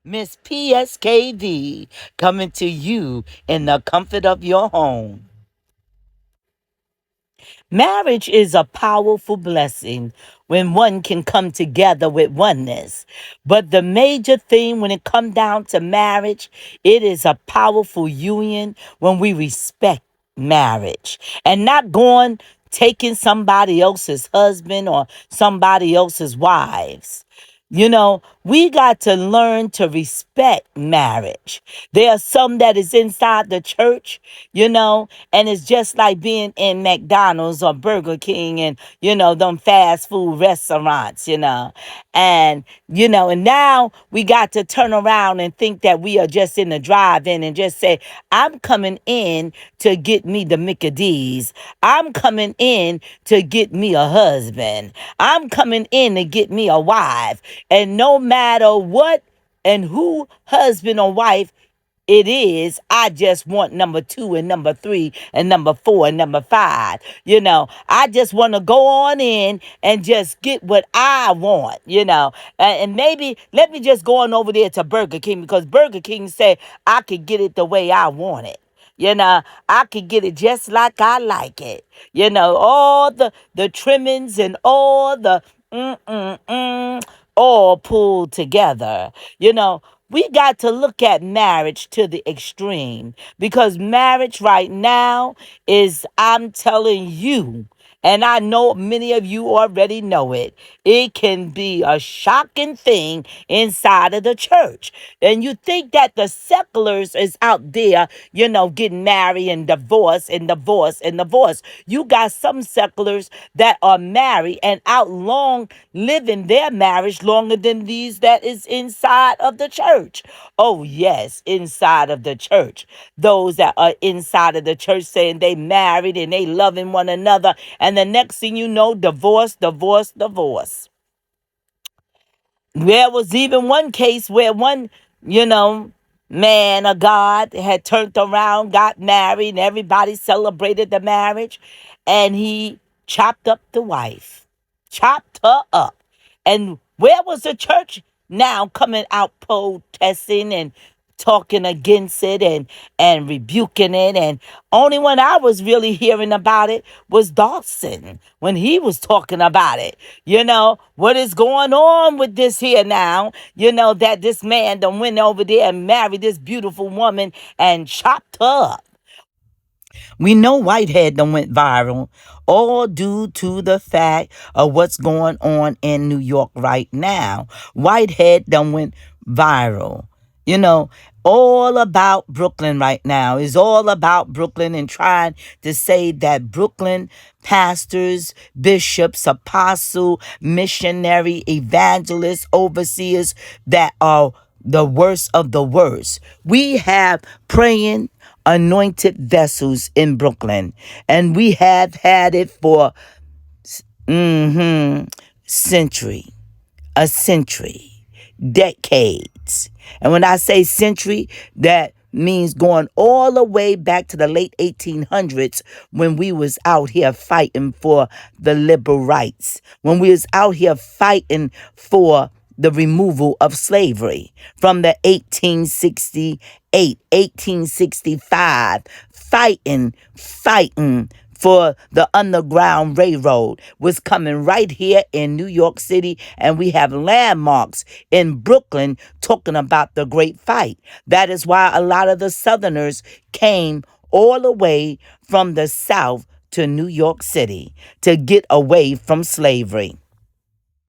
Miss PSKV coming to you in the comfort of your home. Marriage is a powerful blessing when one can come together with oneness. But the major thing when it comes down to marriage, it is a powerful union when we respect marriage and not going taking somebody else's husband or somebody else's wives. We got to learn to respect marriage. There are some that is inside the church, and it's just like being in McDonald's or Burger King and, them fast food restaurants, and now we got to turn around and think that we are just in the drive-in and just say, I'm coming in to get me the Mickey D's. I'm coming in to get me a husband. I'm coming in to get me a wife. And no matter what and who husband or wife it is, I just want number two and number three and number four and number five. I just want to go on in and just get what I want, And maybe let me just go on over there to Burger King because Burger King said I could get it the way I want it. I could get it just like I like it. All the trimmings and all the all pulled together. We got to look at marriage to the extreme because marriage right now is, I'm telling you, and I know many of you already know it. It can be a shocking thing inside of the church. And you think that the seculars is out there, getting married and divorce and divorce and divorce. You got some seculars that are married and out long living their marriage longer than these that is inside of the church. Oh, yes, inside of the church. Those that are inside of the church saying they married and they loving one another. And the next thing you know, divorce, divorce, divorce. There was even one case where one, you know, man of God had turned around, got married, and everybody celebrated the marriage. And he chopped up the wife, chopped her up. And where was the church now coming out protesting and talking against it and rebuking it? And only one I was really hearing about it was Dawson when he was talking about it. What is going on with this here now? That this man done went over there and married this beautiful woman and chopped her up. We know Whitehead done went viral, all due to the fact of what's going on in New York right now. Whitehead done went viral. You know, all about Brooklyn right now. Is all about Brooklyn and trying to say that Brooklyn pastors, bishops, apostle, missionary, evangelists, overseers that are the worst of the worst. We have praying anointed vessels in Brooklyn, and we have had it for century, a century, decades. And when I say century, that means going all the way back to the late 1800s when we was out here fighting for the liberal rights, when we was out here fighting for the removal of slavery from the 1868, 1865, fighting for the Underground Railroad was coming right here in New York City, and we have landmarks in Brooklyn talking about the great fight. That is why a lot of the Southerners came all the way from the South to New York City to get away from slavery.